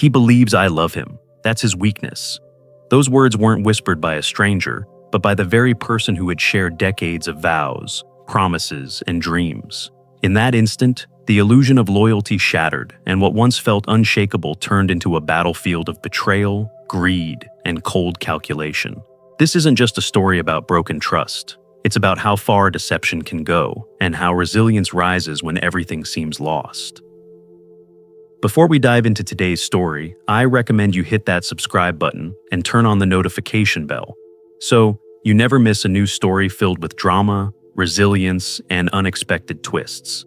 He believes I love him. That's his weakness. Those words weren't whispered by a stranger, but by the very person who had shared decades of vows, promises, and dreams. In that instant, the illusion of loyalty shattered, and what once felt unshakable turned into a battlefield of betrayal, greed, and cold calculation. This isn't just a story about broken trust. It's about how far deception can go, and how resilience rises when everything seems lost. Before we dive into today's story, I recommend you hit that subscribe button and turn on the notification bell, so you never miss a new story filled with drama, resilience, and unexpected twists.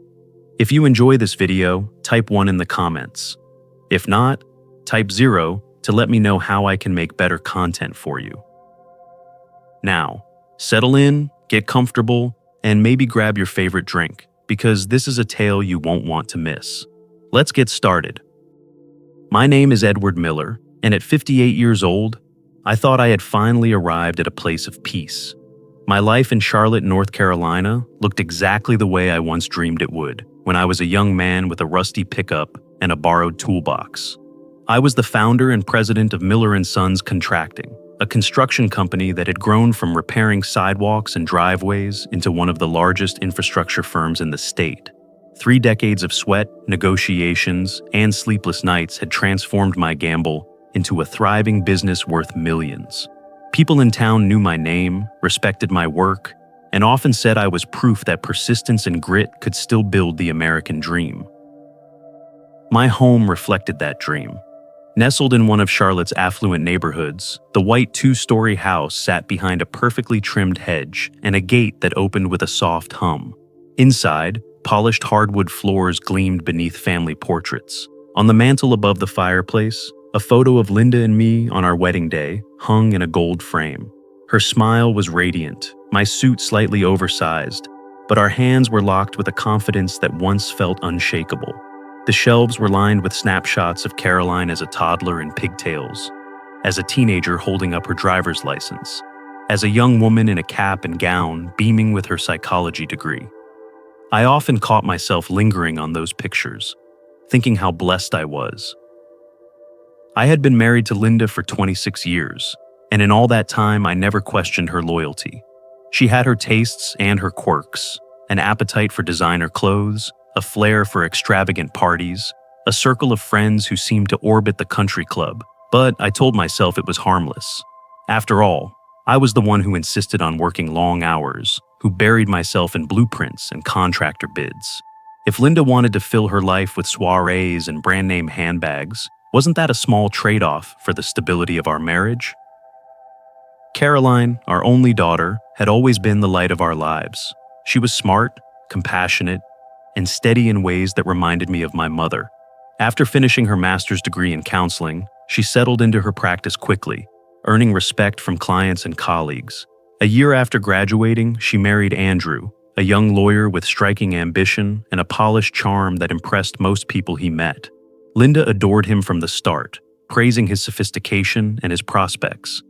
If you enjoy this video, type 1 in the comments. If not, type 0 to let me know how I can make better content for you. Now, settle in, get comfortable, and maybe grab your favorite drink, because this is a tale you won't want to miss. Let's get started. My name is Edward Miller, and at 58 years old, I thought I had finally arrived at a place of peace. My life in Charlotte, North Carolina, looked exactly the way I once dreamed it would, when I was a young man with a rusty pickup and a borrowed toolbox. I was the founder and president of Miller & Sons Contracting, a construction company that had grown from repairing sidewalks and driveways into one of the largest infrastructure firms in the state. 3 decades of sweat, negotiations, and sleepless nights had transformed my gamble into a thriving business worth millions. People in town knew my name, respected my work, and often said I was proof that persistence and grit could still build the American dream. My home reflected that dream. Nestled in one of Charlotte's affluent neighborhoods, the white 2-story house sat behind a perfectly trimmed hedge and a gate that opened with a soft hum. Inside, polished hardwood floors gleamed beneath family portraits. On the mantel above the fireplace, a photo of Linda and me on our wedding day hung in a gold frame. Her smile was radiant, my suit slightly oversized, but our hands were locked with a confidence that once felt unshakable. The shelves were lined with snapshots of Caroline as a toddler in pigtails, as a teenager holding up her driver's license, as a young woman in a cap and gown beaming with her psychology degree. I often caught myself lingering on those pictures, thinking how blessed I was. I had been married to Linda for 26 years, and in all that time I never questioned her loyalty. She had her tastes and her quirks, an appetite for designer clothes, a flair for extravagant parties, a circle of friends who seemed to orbit the country club, but I told myself it was harmless. After all, I was the one who insisted on working long hours, who buried myself in blueprints and contractor bids. If Linda wanted to fill her life with soirees and brand-name handbags, wasn't that a small trade-off for the stability of our marriage? Caroline, our only daughter, had always been the light of our lives. She was smart, compassionate, and steady in ways that reminded me of my mother. After finishing her master's degree in counseling, she settled into her practice quickly, earning respect from clients and colleagues. A year after graduating, she married Andrew, a young lawyer with striking ambition and a polished charm that impressed most people he met. Linda adored him from the start, praising his sophistication and his prospects.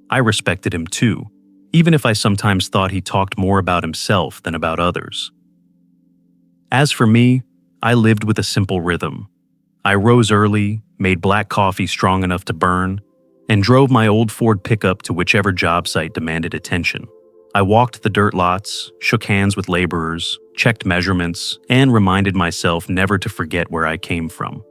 I respected him too, even if I sometimes thought he talked more about himself than about others. As for me, I lived with a simple rhythm. I rose early, made black coffee strong enough to burn, and drove my old Ford pickup to whichever job site demanded attention. I walked the dirt lots, shook hands with laborers, checked measurements, and reminded myself never to forget where I came from.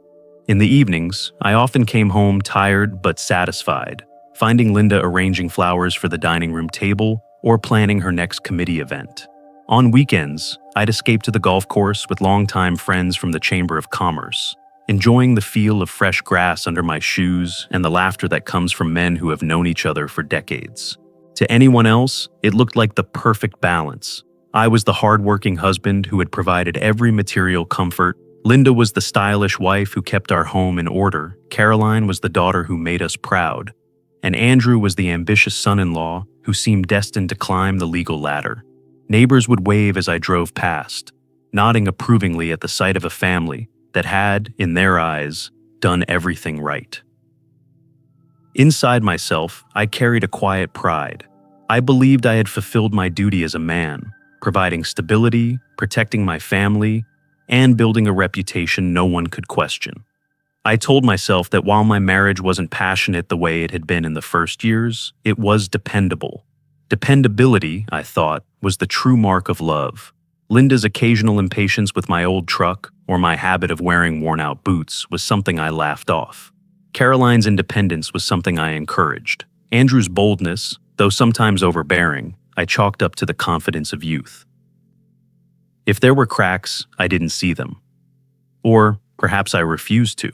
In the evenings, I often came home tired but satisfied, finding Linda arranging flowers for the dining room table or planning her next committee event. On weekends, I'd escape to the golf course with longtime friends from the Chamber of Commerce, enjoying the feel of fresh grass under my shoes and the laughter that comes from men who have known each other for decades. To anyone else, it looked like the perfect balance. I was the hard-working husband who had provided every material comfort. Linda was the stylish wife who kept our home in order. Caroline was the daughter who made us proud. And Andrew was the ambitious son-in-law who seemed destined to climb the legal ladder. Neighbors would wave as I drove past, nodding approvingly at the sight of a family that had, in their eyes, done everything right. Inside myself, I carried a quiet pride. I believed I had fulfilled my duty as a man, providing stability, protecting my family, and building a reputation no one could question. I told myself that while my marriage wasn't passionate the way it had been in the first years, it was dependable. Dependability, I thought, was the true mark of love. Linda's occasional impatience with my old truck or my habit of wearing worn-out boots was something I laughed off. Caroline's independence was something I encouraged. Andrew's boldness, though sometimes overbearing, I chalked up to the confidence of youth. If there were cracks, I didn't see them. Or perhaps I refused to.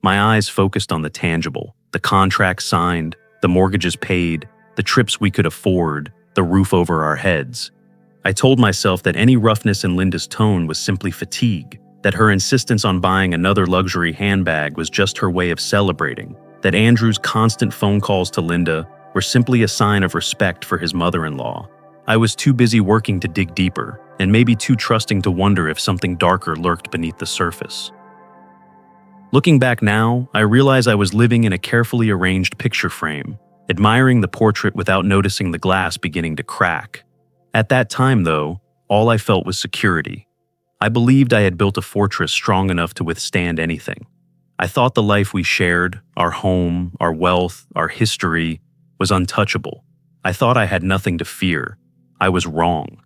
My eyes focused on the tangible, the contracts signed, the mortgages paid, the trips we could afford, the roof over our heads. I told myself that any roughness in Linda's tone was simply fatigue, that her insistence on buying another luxury handbag was just her way of celebrating, that Andrew's constant phone calls to Linda were simply a sign of respect for his mother-in-law. I was too busy working to dig deeper, and maybe too trusting to wonder if something darker lurked beneath the surface. Looking back now, I realize I was living in a carefully arranged picture frame, admiring the portrait without noticing the glass beginning to crack. At that time, though, all I felt was security. I believed I had built a fortress strong enough to withstand anything. I thought the life we shared, our home, our wealth, our history, was untouchable. I thought I had nothing to fear. I was wrong.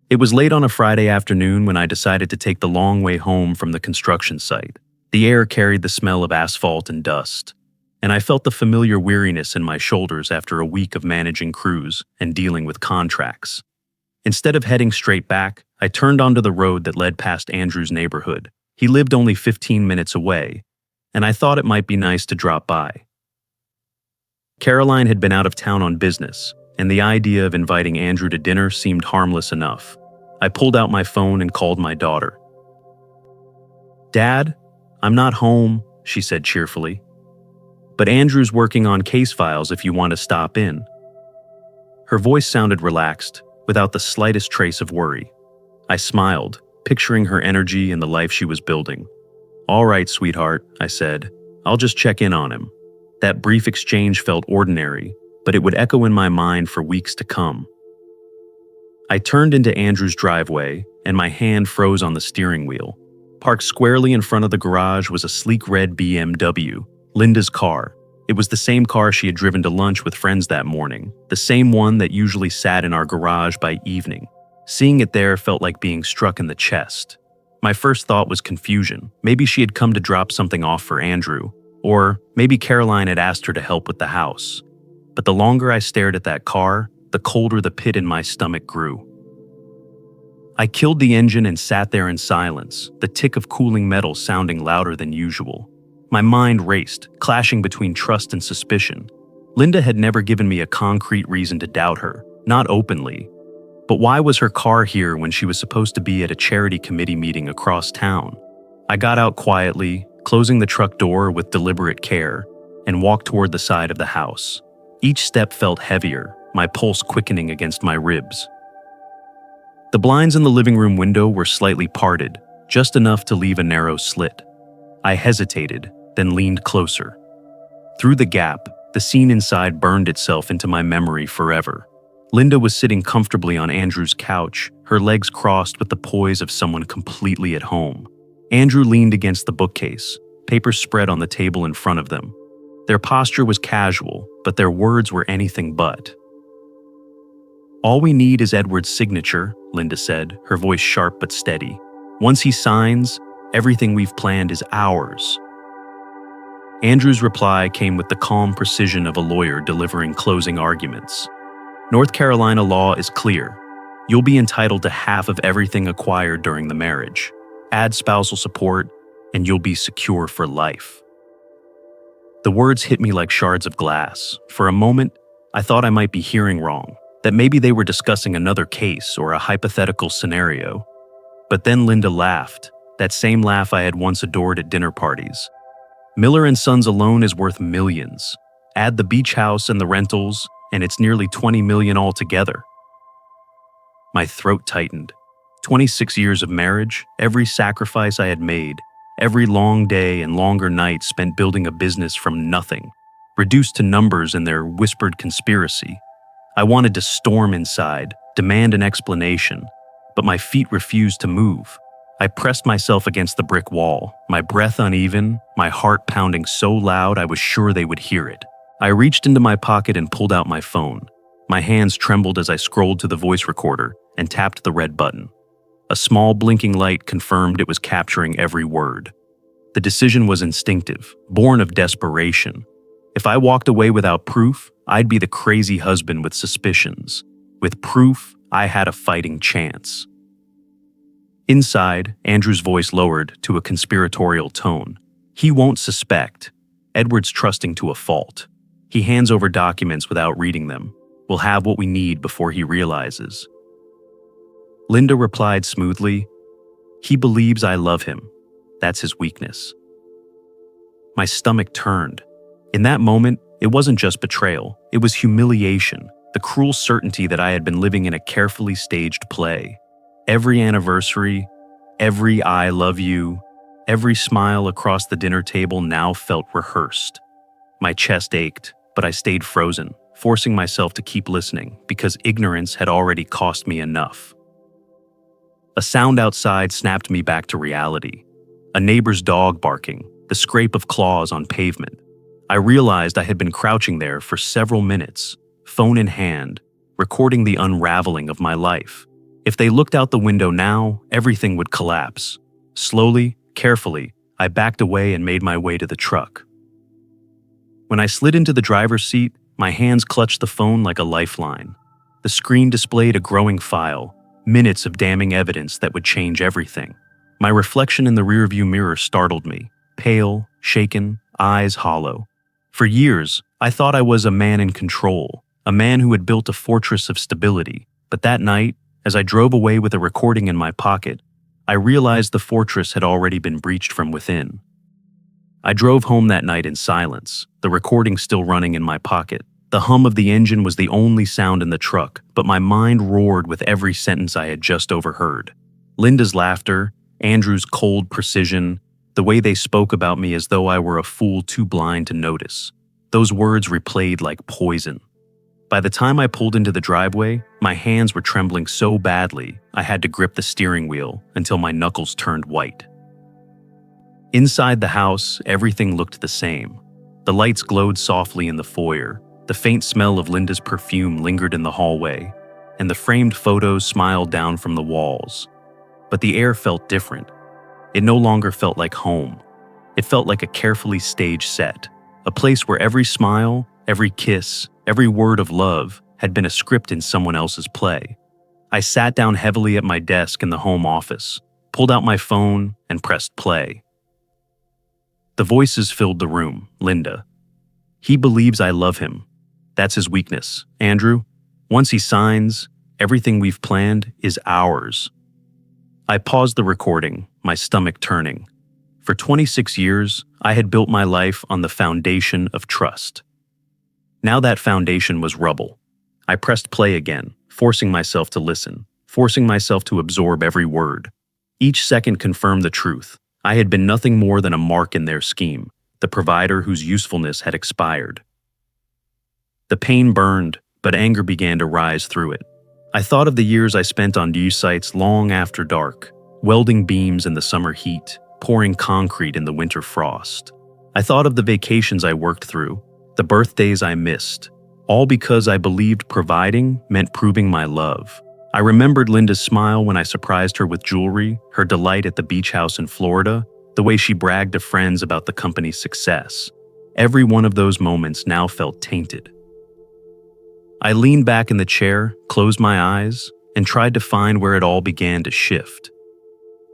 It was late on a Friday afternoon when I decided to take the long way home from the construction site. The air carried the smell of asphalt and dust, and I felt the familiar weariness in my shoulders after a week of managing crews and dealing with contracts. Instead of heading straight back, I turned onto the road that led past Andrew's neighborhood. He lived only 15 minutes away, and I thought it might be nice to drop by. Caroline had been out of town on business, and the idea of inviting Andrew to dinner seemed harmless enough. I pulled out my phone and called my daughter. "Dad, I'm not home," she said cheerfully. "But Andrew's working on case files if you want to stop in." Her voice sounded relaxed, without the slightest trace of worry. I smiled, picturing her energy and the life she was building. "All right, sweetheart," I said. "I'll just check in on him." That brief exchange felt ordinary, but it would echo in my mind for weeks to come. I turned into Andrew's driveway, and my hand froze on the steering wheel. Parked squarely in front of the garage was a sleek red BMW, Linda's car. It was the same car she had driven to lunch with friends that morning, the same one that usually sat in our garage by evening. Seeing it there felt like being struck in the chest. My first thought was confusion. Maybe she had come to drop something off for Andrew, or maybe Caroline had asked her to help with the house. But the longer I stared at that car, the colder the pit in my stomach grew. I killed the engine and sat there in silence, the tick of cooling metal sounding louder than usual. My mind raced, clashing between trust and suspicion. Linda had never given me a concrete reason to doubt her, not openly. But why was her car here when she was supposed to be at a charity committee meeting across town? I got out quietly, closing the truck door with deliberate care, and walked toward the side of the house. Each step felt heavier, my pulse quickening against my ribs. The blinds in the living room window were slightly parted, just enough to leave a narrow slit. I hesitated, then leaned closer. Through the gap, the scene inside burned itself into my memory forever. Linda was sitting comfortably on Andrew's couch, her legs crossed with the poise of someone completely at home. Andrew leaned against the bookcase, papers spread on the table in front of them. Their posture was casual, but their words were anything but. "All we need is Edward's signature," Linda said, her voice sharp but steady. "Once he signs, everything we've planned is ours." Andrew's reply came with the calm precision of a lawyer delivering closing arguments. "North Carolina law is clear. You'll be entitled to half of everything acquired during the marriage. Add spousal support, and you'll be secure for life." The words hit me like shards of glass. For a moment, I thought I might be hearing wrong, that maybe they were discussing another case or a hypothetical scenario. But then Linda laughed, that same laugh I had once adored at dinner parties. "Miller and Sons alone is worth millions. Add the beach house and the rentals, and it's nearly 20 million altogether." My throat tightened. 26 years of marriage, every sacrifice I had made, every long day and longer night spent building a business from nothing, reduced to numbers and their whispered conspiracy. I wanted to storm inside, demand an explanation, but my feet refused to move. I pressed myself against the brick wall, my breath uneven, my heart pounding so loud I was sure they would hear it. I reached into my pocket and pulled out my phone. My hands trembled as I scrolled to the voice recorder and tapped the red button. A small blinking light confirmed it was capturing every word. The decision was instinctive, born of desperation. If I walked away without proof, I'd be the crazy husband with suspicions. With proof, I had a fighting chance. Inside, Andrew's voice lowered to a conspiratorial tone. He won't suspect. Edward's trusting to a fault. He hands over documents without reading them. We'll have what we need before he realizes. Linda replied smoothly, "He believes I love him. That's his weakness." My stomach turned. In that moment, it wasn't just betrayal, it was humiliation, the cruel certainty that I had been living in a carefully staged play. Every anniversary, every "I love you," every smile across the dinner table now felt rehearsed. My chest ached, but I stayed frozen, forcing myself to keep listening because ignorance had already cost me enough. A sound outside snapped me back to reality. A neighbor's dog barking, the scrape of claws on pavement. I realized I had been crouching there for several minutes, phone in hand, recording the unraveling of my life. If they looked out the window now, everything would collapse. Slowly, carefully, I backed away and made my way to the truck. When I slid into the driver's seat, my hands clutched the phone like a lifeline. The screen displayed a growing file, minutes of damning evidence that would change everything. My reflection in the rearview mirror startled me, pale, shaken, eyes hollow. For years, I thought I was a man in control, a man who had built a fortress of stability. But that night, as I drove away with a recording in my pocket, I realized the fortress had already been breached from within. I drove home that night in silence, the recording still running in my pocket. The hum of the engine was the only sound in the truck, but my mind roared with every sentence I had just overheard. Linda's laughter, Andrew's cold precision, the way they spoke about me as though I were a fool too blind to notice. Those words replayed like poison. By the time I pulled into the driveway, my hands were trembling so badly I had to grip the steering wheel until my knuckles turned white. Inside the house, everything looked the same. The lights glowed softly in the foyer, the faint smell of Linda's perfume lingered in the hallway, and the framed photos smiled down from the walls. But the air felt different. It no longer felt like home. It felt like a carefully staged set, a place where every smile, every kiss, every word of love had been a script in someone else's play. I sat down heavily at my desk in the home office, pulled out my phone, and pressed play. The voices filled the room. Linda. "He believes I love him. That's his weakness. Andrew, once he signs, everything we've planned is ours." I paused the recording, my stomach turning. For 26 years, I had built my life on the foundation of trust. Now that foundation was rubble. I pressed play again, forcing myself to listen, forcing myself to absorb every word. Each second confirmed the truth. I had been nothing more than a mark in their scheme, the provider whose usefulness had expired. The pain burned, but anger began to rise through it. I thought of the years I spent on news sites long after dark, welding beams in the summer heat, pouring concrete in the winter frost. I thought of the vacations I worked through, the birthdays I missed, all because I believed providing meant proving my love. I remembered Linda's smile when I surprised her with jewelry, her delight at the beach house in Florida, the way she bragged to friends about the company's success. Every one of those moments now felt tainted. I leaned back in the chair, closed my eyes, and tried to find where it all began to shift.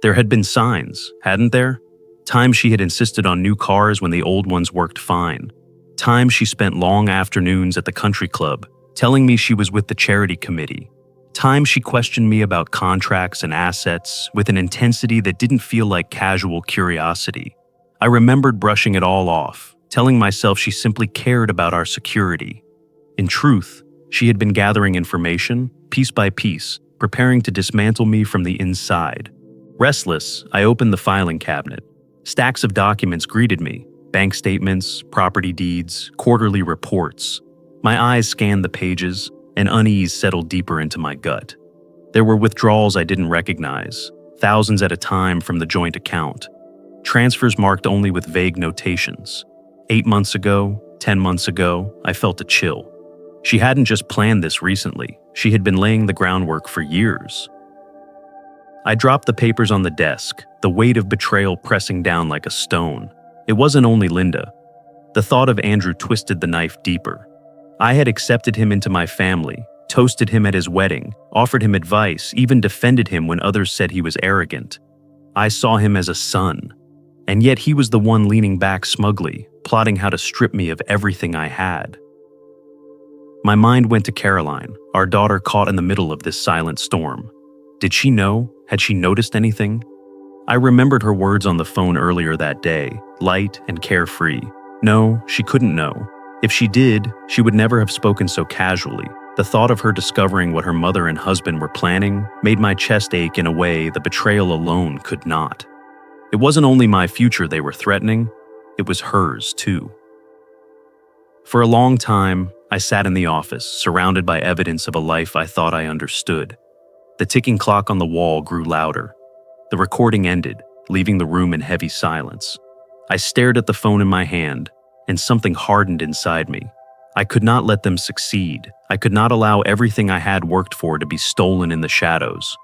There had been signs, hadn't there? Times she had insisted on new cars when the old ones worked fine. Times she spent long afternoons at the country club, telling me she was with the charity committee. Times she questioned me about contracts and assets with an intensity that didn't feel like casual curiosity. I remembered brushing it all off, telling myself she simply cared about our security. In truth, she had been gathering information, piece by piece, preparing to dismantle me from the inside. Restless, I opened the filing cabinet. Stacks of documents greeted me, bank statements, property deeds, quarterly reports. My eyes scanned the pages, and unease settled deeper into my gut. There were withdrawals I didn't recognize, thousands at a time from the joint account. Transfers marked only with vague notations. 8 months ago, 10 months ago, I felt a chill. She hadn't just planned this recently. She had been laying the groundwork for years. I dropped the papers on the desk, the weight of betrayal pressing down like a stone. It wasn't only Linda. The thought of Andrew twisted the knife deeper. I had accepted him into my family, toasted him at his wedding, offered him advice, even defended him when others said he was arrogant. I saw him as a son. And yet he was the one leaning back smugly, plotting how to strip me of everything I had. My mind went to Caroline, our daughter caught in the middle of this silent storm. Did she know? Had she noticed anything? I remembered her words on the phone earlier that day, light and carefree. No, she couldn't know. If she did, she would never have spoken so casually. The thought of her discovering what her mother and husband were planning made my chest ache in a way the betrayal alone could not. It wasn't only my future they were threatening, it was hers too. For a long time, I sat in the office, surrounded by evidence of a life I thought I understood. The ticking clock on the wall grew louder. The recording ended, leaving the room in heavy silence. I stared at the phone in my hand, and something hardened inside me. I could not let them succeed. I could not allow everything I had worked for to be stolen in the shadows.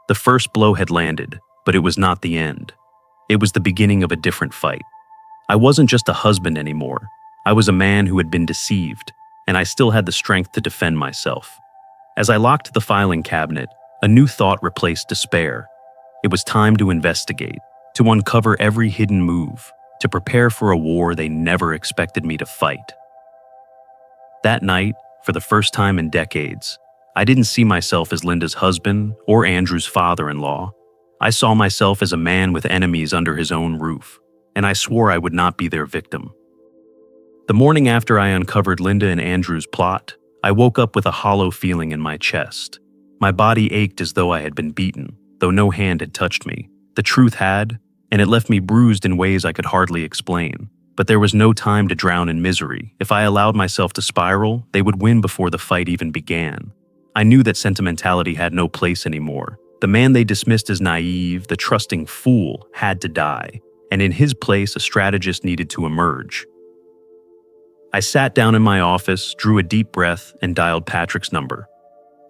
The first blow had landed, but it was not the end. It was the beginning of a different fight. I wasn't just a husband anymore. I was a man who had been deceived, and I still had the strength to defend myself. As I locked the filing cabinet, a new thought replaced despair. It was time to investigate, to uncover every hidden move, to prepare for a war they never expected me to fight. That night, for the first time in decades, I didn't see myself as Linda's husband or Andrew's father-in-law. I saw myself as a man with enemies under his own roof, and I swore I would not be their victim. The morning after I uncovered Linda and Andrew's plot, I woke up with a hollow feeling in my chest. My body ached as though I had been beaten, though no hand had touched me. The truth had, and it left me bruised in ways I could hardly explain. But there was no time to drown in misery. If I allowed myself to spiral, they would win before the fight even began. I knew that sentimentality had no place anymore. The man they dismissed as naive, the trusting fool, had to die, and in his place a strategist needed to emerge. I sat down in my office, drew a deep breath, and dialed Patrick's number.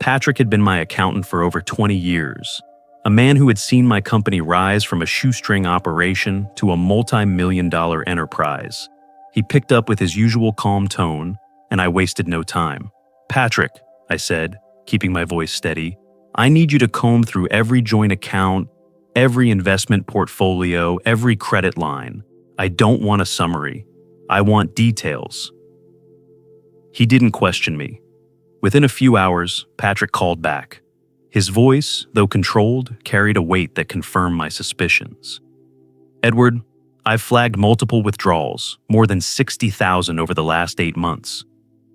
Patrick had been my accountant for over 20 years, a man who had seen my company rise from a shoestring operation to a multi-million-dollar enterprise. He picked up with his usual calm tone, and I wasted no time. "Patrick," I said, keeping my voice steady, "I need you to comb through every joint account, every investment portfolio, every credit line. I don't want a summary. I want details." He didn't question me. Within a few hours, Patrick called back. His voice, though controlled, carried a weight that confirmed my suspicions. "Edward, I've flagged multiple withdrawals, more than 60,000 over the last 8 months.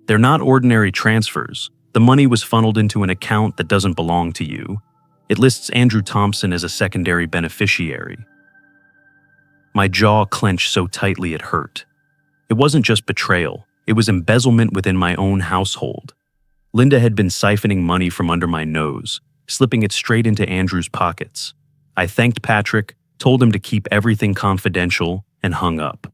They're not ordinary transfers. The money was funneled into an account that doesn't belong to you. It lists Andrew Thompson as a secondary beneficiary." My jaw clenched so tightly it hurt. It wasn't just betrayal. It was embezzlement within my own household. Linda had been siphoning money from under my nose, slipping it straight into Andrew's pockets. I thanked Patrick, told him to keep everything confidential, and hung up.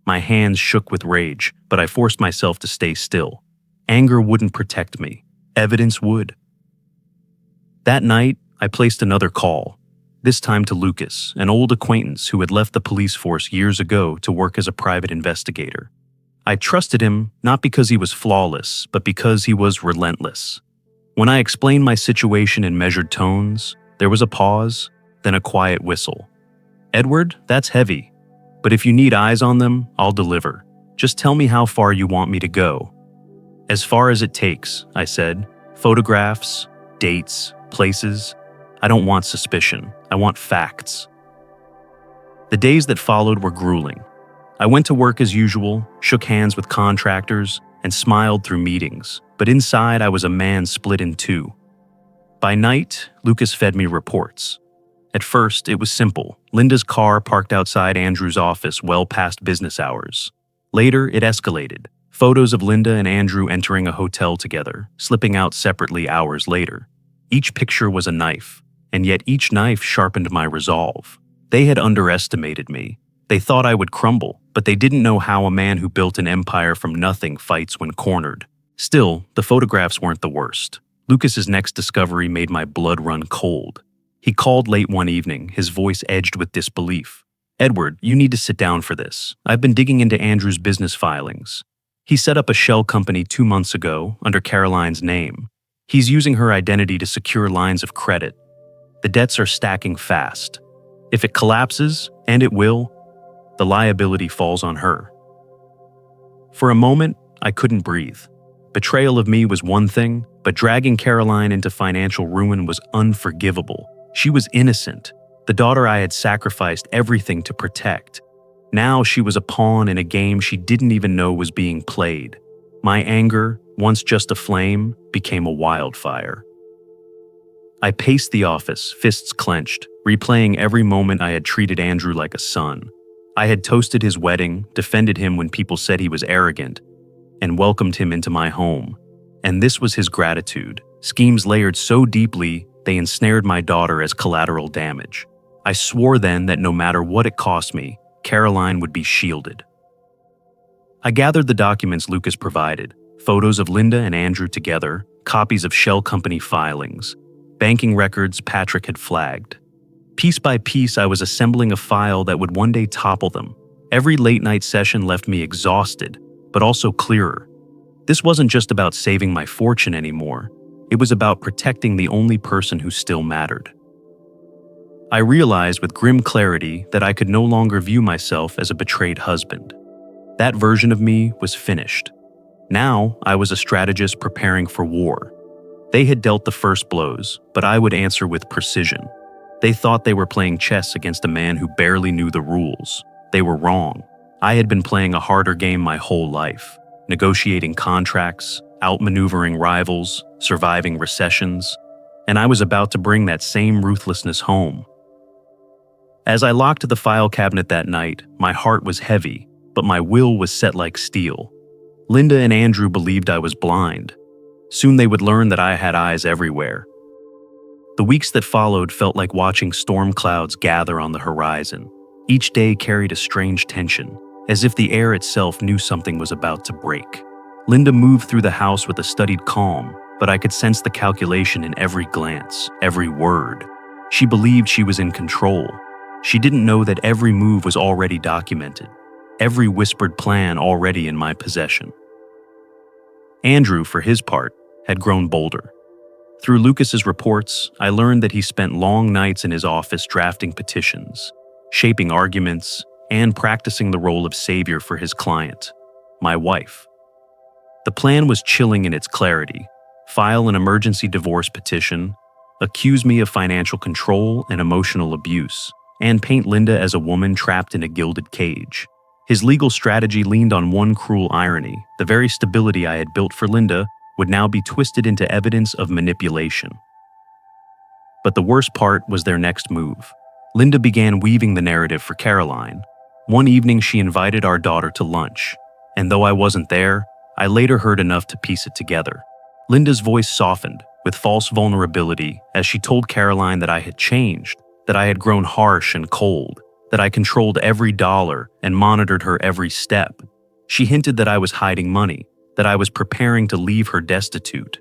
My hands shook with rage, but I forced myself to stay still. Anger wouldn't protect me. Evidence would. That night, I placed another call, this time to Lucas, an old acquaintance who had left the police force years ago to work as a private investigator. I trusted him not because he was flawless, but because he was relentless. When I explained my situation in measured tones, there was a pause, then a quiet whistle. "Edward, that's heavy. But if you need eyes on them, I'll deliver. Just tell me how far you want me to go." "As far as it takes," I said. "Photographs, dates, places. I don't want suspicion. I want facts." The days that followed were grueling. I went to work as usual, shook hands with contractors, and smiled through meetings, but inside I was a man split in two. By night, Lucas fed me reports. At first, it was simple. Linda's car parked outside Andrew's office well past business hours. Later, it escalated. Photos of Linda and Andrew entering a hotel together, slipping out separately hours later. Each picture was a knife, and yet each knife sharpened my resolve. They had underestimated me. They thought I would crumble, but they didn't know how a man who built an empire from nothing fights when cornered. Still, the photographs weren't the worst. Lucas's next discovery made my blood run cold. He called late one evening, his voice edged with disbelief. "Edward, you need to sit down for this. I've been digging into Andrew's business filings. He set up a shell company 2 months ago under Caroline's name. He's using her identity to secure lines of credit. The debts are stacking fast. If it collapses, and it will, the liability falls on her." For a moment, I couldn't breathe. Betrayal of me was one thing, but dragging Caroline into financial ruin was unforgivable. She was innocent, the daughter I had sacrificed everything to protect. Now she was a pawn in a game she didn't even know was being played. My anger, once just a flame, became a wildfire. I paced the office, fists clenched, replaying every moment I had treated Andrew like a son. I had toasted his wedding, defended him when people said he was arrogant, and welcomed him into my home. And this was his gratitude. Schemes layered so deeply, they ensnared my daughter as collateral damage. I swore then that no matter what it cost me, Caroline would be shielded. I gathered the documents Lucas provided, photos of Linda and Andrew together, copies of shell company filings, banking records Patrick had flagged. Piece by piece, I was assembling a file that would one day topple them. Every late-night session left me exhausted, but also clearer. This wasn't just about saving my fortune anymore. It was about protecting the only person who still mattered. I realized with grim clarity that I could no longer view myself as a betrayed husband. That version of me was finished. Now, I was a strategist preparing for war. They had dealt the first blows, but I would answer with precision. They thought they were playing chess against a man who barely knew the rules. They were wrong. I had been playing a harder game my whole life, negotiating contracts, outmaneuvering rivals, surviving recessions, and I was about to bring that same ruthlessness home. As I locked the file cabinet that night, my heart was heavy, but my will was set like steel. Linda and Andrew believed I was blind. Soon they would learn that I had eyes everywhere. The weeks that followed felt like watching storm clouds gather on the horizon. Each day carried a strange tension, as if the air itself knew something was about to break. Linda moved through the house with a studied calm, but I could sense the calculation in every glance, every word. She believed she was in control. She didn't know that every move was already documented, every whispered plan already in my possession. Andrew, for his part, had grown bolder. Through Lucas's reports, I learned that he spent long nights in his office drafting petitions, shaping arguments, and practicing the role of savior for his client, my wife. The plan was chilling in its clarity: file an emergency divorce petition, accuse me of financial control and emotional abuse, and paint Linda as a woman trapped in a gilded cage. His legal strategy leaned on one cruel irony: the very stability I had built for Linda would now be twisted into evidence of manipulation. But the worst part was their next move. Linda began weaving the narrative for Caroline. One evening she invited our daughter to lunch, and though I wasn't there, I later heard enough to piece it together. Linda's voice softened, with false vulnerability, as she told Caroline that I had changed, that I had grown harsh and cold, that I controlled every dollar and monitored her every step. She hinted that I was hiding money, that I was preparing to leave her destitute.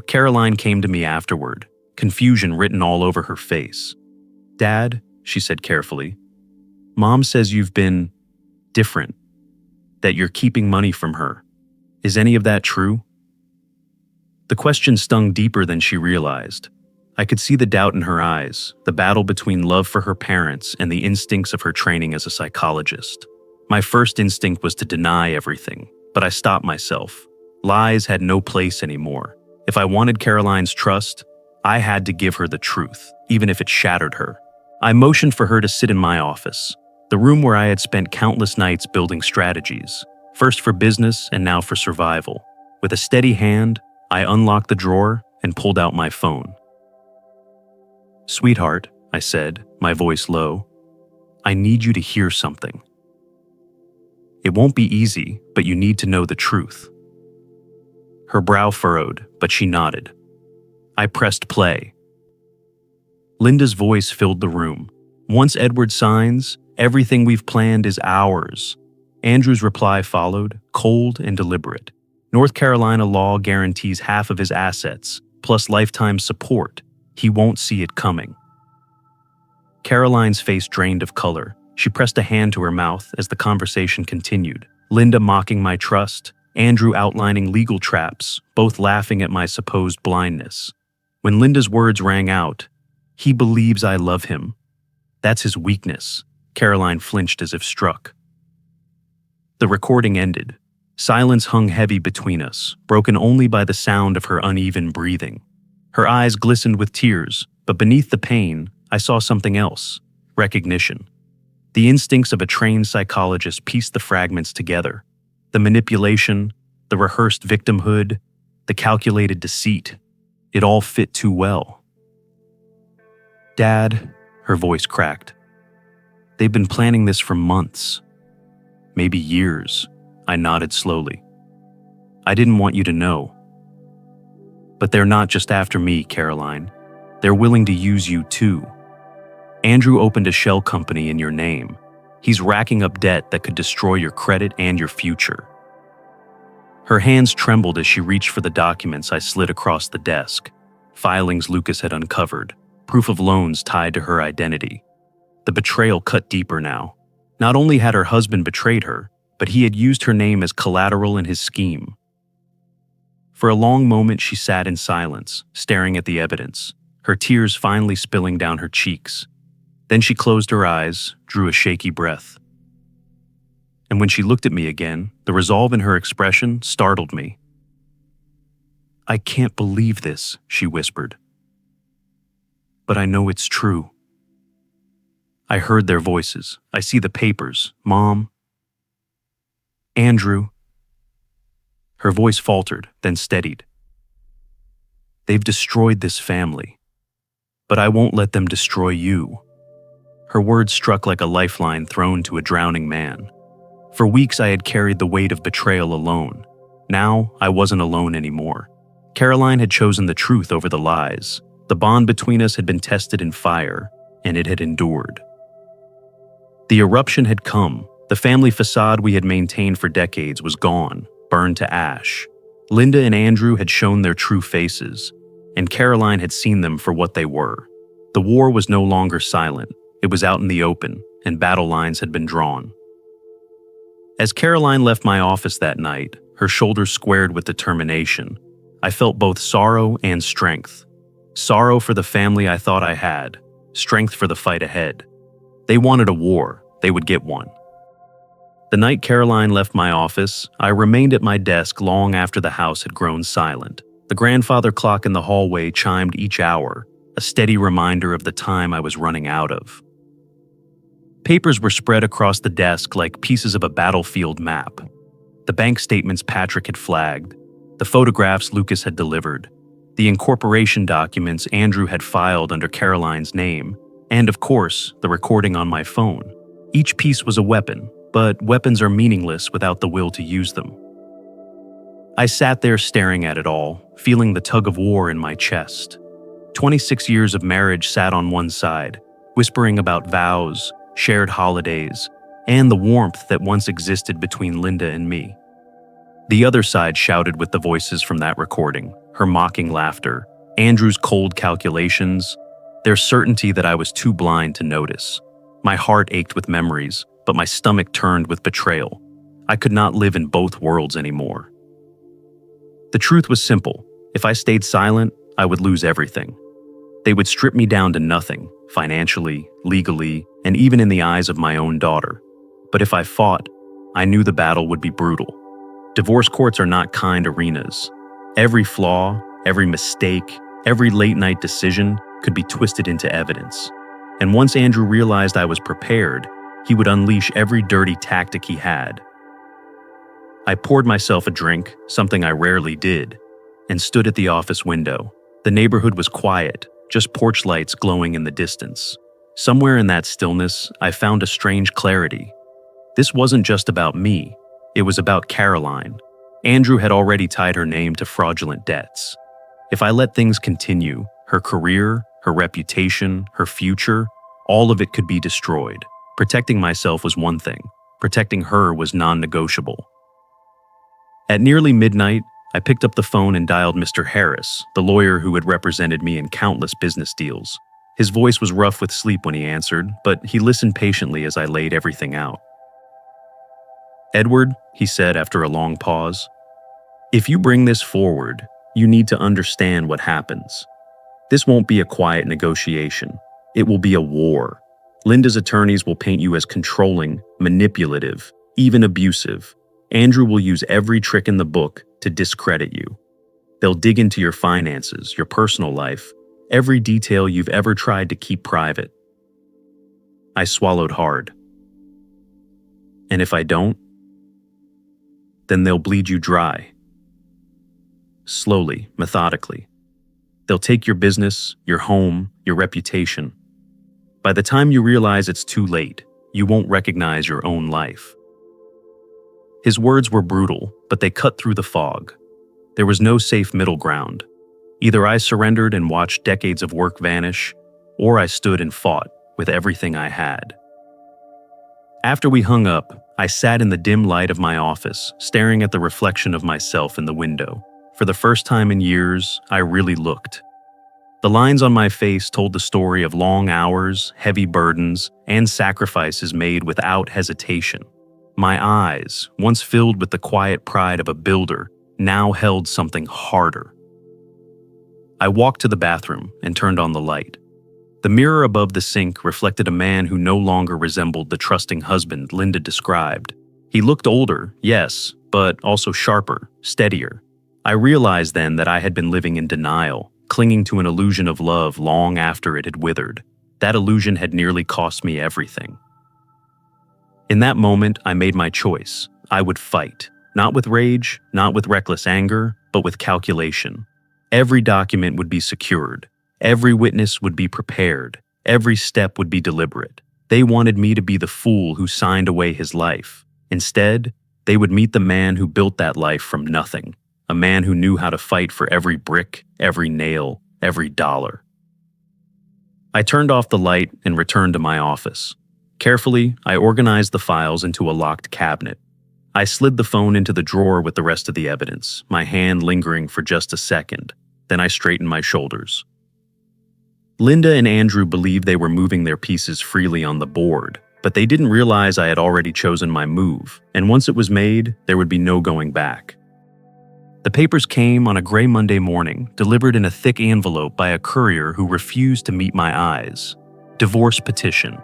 Caroline came to me afterward, confusion written all over her face. "Dad," she said carefully, "Mom says you've been different, that you're keeping money from her. Is any of that true?" The question stung deeper than she realized. I could see the doubt in her eyes, the battle between love for her parents and the instincts of her training as a psychologist. My first instinct was to deny everything, but I stopped myself. Lies had no place anymore. If I wanted Caroline's trust, I had to give her the truth, even if it shattered her. I motioned for her to sit in my office, the room where I had spent countless nights building strategies, first for business and now for survival. With a steady hand, I unlocked the drawer and pulled out my phone. "Sweetheart," I said, my voice low, "I need you to hear something. It won't be easy, but you need to know the truth." Her brow furrowed, but she nodded. I pressed play. Linda's voice filled the room. "Once Edward signs, everything we've planned is ours." Andrew's reply followed, cold and deliberate. "North Carolina law guarantees half of his assets, plus lifetime support. He won't see it coming." Caroline's face drained of color. She pressed a hand to her mouth as the conversation continued. Linda mocking my trust, Andrew outlining legal traps, both laughing at my supposed blindness. When Linda's words rang out, "He believes I love him. That's his weakness," Caroline flinched as if struck. The recording ended. Silence hung heavy between us, broken only by the sound of her uneven breathing. Her eyes glistened with tears, but beneath the pain, I saw something else: recognition. The instincts of a trained psychologist pieced the fragments together. The manipulation, the rehearsed victimhood, the calculated deceit. It all fit too well. "Dad," her voice cracked. "They've been planning this for months. Maybe years." I nodded slowly. "I didn't want you to know. But they're not just after me, Caroline. They're willing to use you too. Andrew opened a shell company in your name. He's racking up debt that could destroy your credit and your future." Her hands trembled as she reached for the documents I slid across the desk. Filings Lucas had uncovered, proof of loans tied to her identity. The betrayal cut deeper now. Not only had her husband betrayed her, but he had used her name as collateral in his scheme. For a long moment she sat in silence, staring at the evidence, her tears finally spilling down her cheeks. Then she closed her eyes, drew a shaky breath. And when she looked at me again, the resolve in her expression startled me. "I can't believe this," she whispered. "But I know it's true." I heard their voices. "I see the papers. Mom." "Andrew." Her voice faltered, then steadied. "They've destroyed this family. But I won't let them destroy you." Her words struck like a lifeline thrown to a drowning man. For weeks I had carried the weight of betrayal alone. Now I wasn't alone anymore. Caroline had chosen the truth over the lies. The bond between us had been tested in fire, and it had endured. The eruption had come. The family facade we had maintained for decades was gone, burned to ash. Linda and Andrew had shown their true faces, and Caroline had seen them for what they were. The war was no longer silent. It was out in the open, and battle lines had been drawn. As Caroline left my office that night, her shoulders squared with determination, I felt both sorrow and strength. Sorrow for the family I thought I had, strength for the fight ahead. They wanted a war. They would get one. The night Caroline left my office, I remained at my desk long after the house had grown silent. The grandfather clock in the hallway chimed each hour, a steady reminder of the time I was running out of. Papers were spread across the desk like pieces of a battlefield map. The bank statements Patrick had flagged, the photographs Lucas had delivered, the incorporation documents Andrew had filed under Caroline's name, and of course, the recording on my phone. Each piece was a weapon, but weapons are meaningless without the will to use them. I sat there staring at it all, feeling the tug of war in my chest. 26 years of marriage sat on one side, whispering about vows, shared holidays, and the warmth that once existed between Linda and me. The other side shouted with the voices from that recording, her mocking laughter, Andrew's cold calculations, their certainty that I was too blind to notice. My heart ached with memories, but my stomach turned with betrayal. I could not live in both worlds anymore. The truth was simple. If I stayed silent, I would lose everything. They would strip me down to nothing, financially, legally, and even in the eyes of my own daughter. But if I fought, I knew the battle would be brutal. Divorce courts are not kind arenas. Every flaw, every mistake, every late-night decision could be twisted into evidence. And once Andrew realized I was prepared, he would unleash every dirty tactic he had. I poured myself a drink, something I rarely did, and stood at the office window. The neighborhood was quiet, just porch lights glowing in the distance. Somewhere in that stillness, I found a strange clarity. This wasn't just about me. It was about Caroline. Andrew had already tied her name to fraudulent debts. If I let things continue, her career, her reputation, her future, all of it could be destroyed. Protecting myself was one thing. Protecting her was non-negotiable. At nearly midnight, I picked up the phone and dialed Mr. Harris, the lawyer who had represented me in countless business deals. His voice was rough with sleep when he answered, but he listened patiently as I laid everything out. "Edward," he said after a long pause, "if you bring this forward, you need to understand what happens. This won't be a quiet negotiation. It will be a war. Linda's attorneys will paint you as controlling, manipulative, even abusive. Andrew will use every trick in the book to discredit you. They'll dig into your finances, your personal life, every detail you've ever tried to keep private." I swallowed hard. "And if I don't? Then they'll bleed you dry." Slowly, methodically. "They'll take your business, your home, your reputation. By the time you realize it's too late, you won't recognize your own life." His words were brutal, but they cut through the fog. There was no safe middle ground. Either I surrendered and watched decades of work vanish, or I stood and fought with everything I had. After we hung up, I sat in the dim light of my office, staring at the reflection of myself in the window. For the first time in years, I really looked. The lines on my face told the story of long hours, heavy burdens, and sacrifices made without hesitation. My eyes, once filled with the quiet pride of a builder, now held something harder. I walked to the bathroom and turned on the light. The mirror above the sink reflected a man who no longer resembled the trusting husband Linda described. He looked older, yes, but also sharper, steadier. I realized then that I had been living in denial, clinging to an illusion of love long after it had withered. That illusion had nearly cost me everything. In that moment, I made my choice. I would fight, not with rage, not with reckless anger, but with calculation. Every document would be secured. Every witness would be prepared. Every step would be deliberate. They wanted me to be the fool who signed away his life. Instead, they would meet the man who built that life from nothing, a man who knew how to fight for every brick, every nail, every dollar. I turned off the light and returned to my office. Carefully, I organized the files into a locked cabinet. I slid the phone into the drawer with the rest of the evidence, my hand lingering for just a second. Then I straightened my shoulders. Linda and Andrew believed they were moving their pieces freely on the board, but they didn't realize I had already chosen my move, and once it was made, there would be no going back. The papers came on a gray Monday morning, delivered in a thick envelope by a courier who refused to meet my eyes. Divorce petition.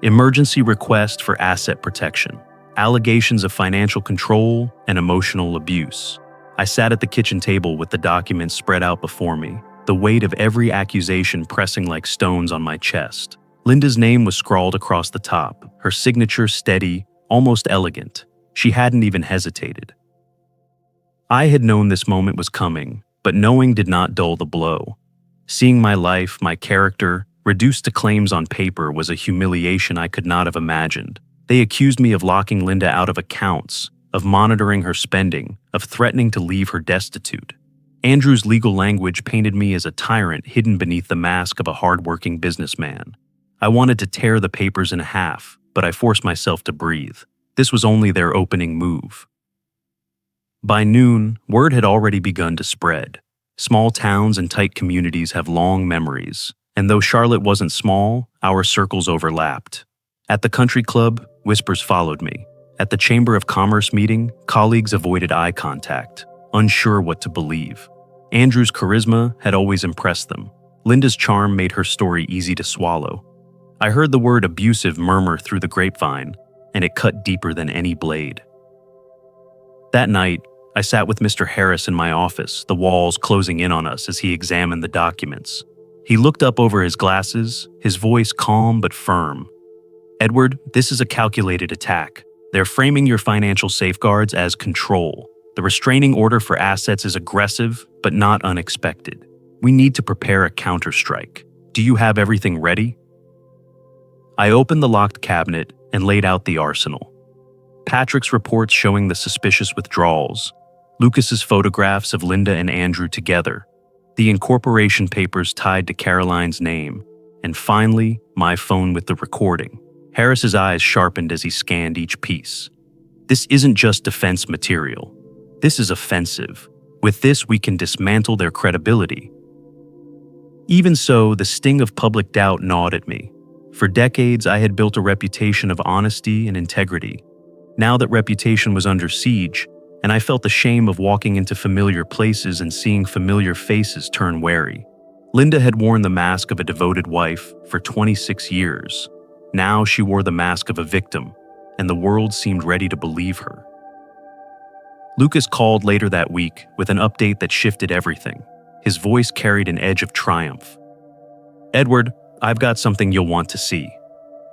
Emergency request for asset protection. Allegations of financial control and emotional abuse. I sat at the kitchen table with the documents spread out before me, the weight of every accusation pressing like stones on my chest. Linda's name was scrawled across the top, her signature steady, almost elegant. She hadn't even hesitated. I had known this moment was coming, but knowing did not dull the blow. Seeing my life, my character, reduced to claims on paper was a humiliation I could not have imagined. They accused me of locking Linda out of accounts, of monitoring her spending, of threatening to leave her destitute. Andrew's legal language painted me as a tyrant hidden beneath the mask of a hard-working businessman. I wanted to tear the papers in half, but I forced myself to breathe. This was only their opening move. By noon, word had already begun to spread. Small towns and tight communities have long memories, and though Charlotte wasn't small, our circles overlapped. At the country club, whispers followed me. At the Chamber of Commerce meeting, colleagues avoided eye contact, unsure what to believe. Andrew's charisma had always impressed them. Linda's charm made her story easy to swallow. I heard the word abusive murmur through the grapevine, and it cut deeper than any blade. That night, I sat with Mr. Harris in my office, the walls closing in on us as he examined the documents. He looked up over his glasses, his voice calm but firm. "Edward, this is a calculated attack. They're framing your financial safeguards as control. The restraining order for assets is aggressive, but not unexpected. We need to prepare a counterstrike. Do you have everything ready?" I opened the locked cabinet and laid out the arsenal. Patrick's reports showing the suspicious withdrawals, Lucas's photographs of Linda and Andrew together, the incorporation papers tied to Caroline's name, and finally, my phone with the recording. Harris's eyes sharpened as he scanned each piece. This isn't just defense material. This is offensive. With this, we can dismantle their credibility. Even so, the sting of public doubt gnawed at me. For decades, I had built a reputation of honesty and integrity. Now that reputation was under siege, and I felt the shame of walking into familiar places and seeing familiar faces turn wary. Linda had worn the mask of a devoted wife for 26 years. Now she wore the mask of a victim, and the world seemed ready to believe her. Lucas called later that week with an update that shifted everything. His voice carried an edge of triumph. "Edward, I've got something you'll want to see."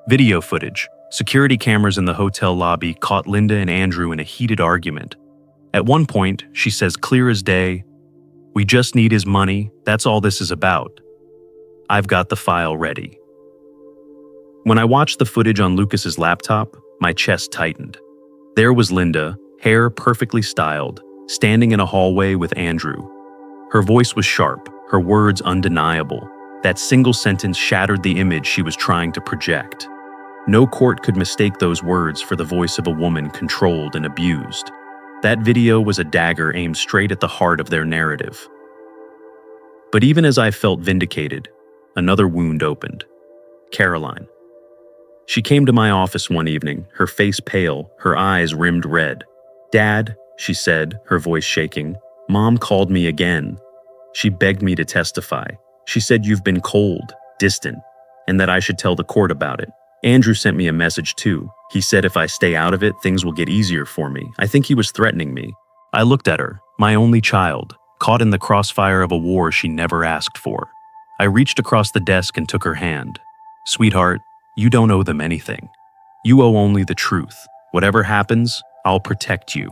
Video footage. Security cameras in the hotel lobby caught Linda and Andrew in a heated argument. At one point, she says clear as day, "We just need his money, that's all this is about." I've got the file ready. When I watched the footage on Lucas's laptop, my chest tightened. There was Linda, hair perfectly styled, standing in a hallway with Andrew. Her voice was sharp, her words undeniable. That single sentence shattered the image she was trying to project. No court could mistake those words for the voice of a woman controlled and abused. That video was a dagger aimed straight at the heart of their narrative. But even as I felt vindicated, another wound opened. Caroline. She came to my office one evening, her face pale, her eyes rimmed red. "Dad," she said, her voice shaking, "Mom called me again. She begged me to testify. She said you've been cold, distant, and that I should tell the court about it. Andrew sent me a message too. He said if I stay out of it, things will get easier for me. I think he was threatening me." I looked at her, my only child, caught in the crossfire of a war she never asked for. I reached across the desk and took her hand. "Sweetheart, you don't owe them anything. You owe only the truth. Whatever happens, I'll protect you."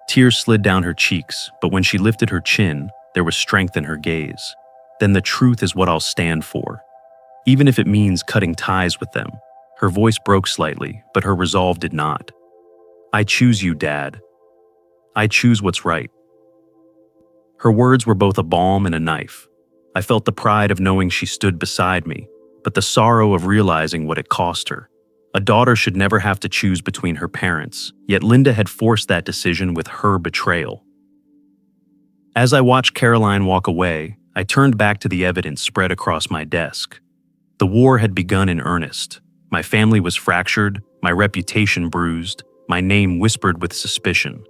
Tears slid down her cheeks, but when she lifted her chin, there was strength in her gaze. "Then the truth is what I'll stand for, even if it means cutting ties with them." Her voice broke slightly, but her resolve did not. "I choose you, Dad. I choose what's right." Her words were both a balm and a knife. I felt the pride of knowing she stood beside me, but the sorrow of realizing what it cost her. A daughter should never have to choose between her parents, yet Linda had forced that decision with her betrayal. As I watched Caroline walk away, I turned back to the evidence spread across my desk. The war had begun in earnest. My family was fractured, my reputation bruised, my name whispered with suspicion.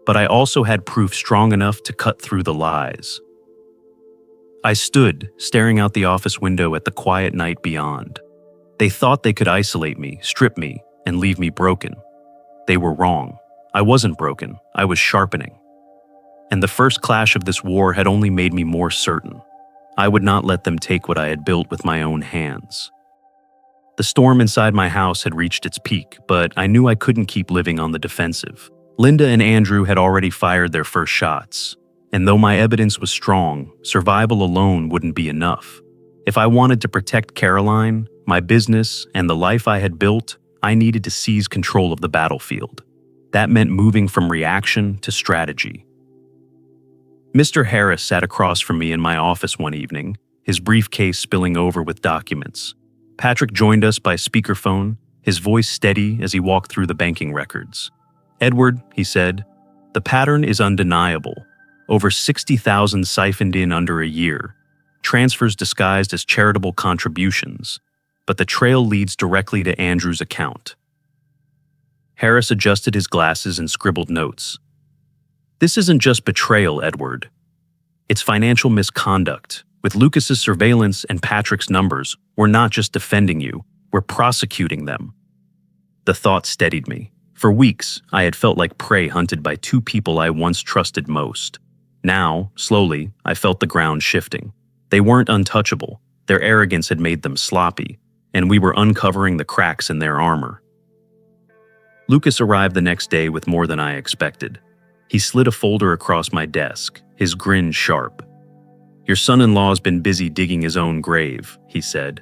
But I also had proof strong enough to cut through the lies. I stood, staring out the office window at the quiet night beyond. They thought they could isolate me, strip me, and leave me broken. They were wrong. I wasn't broken, I was sharpening. And the first clash of this war had only made me more certain. I would not let them take what I had built with my own hands. The storm inside my house had reached its peak, but I knew I couldn't keep living on the defensive. Linda and Andrew had already fired their first shots, and though my evidence was strong, survival alone wouldn't be enough. If I wanted to protect Caroline, my business, and the life I had built, I needed to seize control of the battlefield. That meant moving from reaction to strategy. Mr. Harris sat across from me in my office one evening, his briefcase spilling over with documents. Patrick joined us by speakerphone, his voice steady as he walked through the banking records. "Edward," he said, "the pattern is undeniable. Over 60,000 siphoned in under a year, transfers disguised as charitable contributions, but the trail leads directly to Andrew's account." Harris adjusted his glasses and scribbled notes. "This isn't just betrayal, Edward. It's financial misconduct. With Lucas's surveillance and Patrick's numbers, we're not just defending you, we're prosecuting them." The thought steadied me. For weeks, I had felt like prey hunted by two people I once trusted most. Now, slowly, I felt the ground shifting. They weren't untouchable. Their arrogance had made them sloppy, and we were uncovering the cracks in their armor. Lucas arrived the next day with more than I expected. He slid a folder across my desk, his grin sharp. "Your son-in-law's been busy digging his own grave," he said.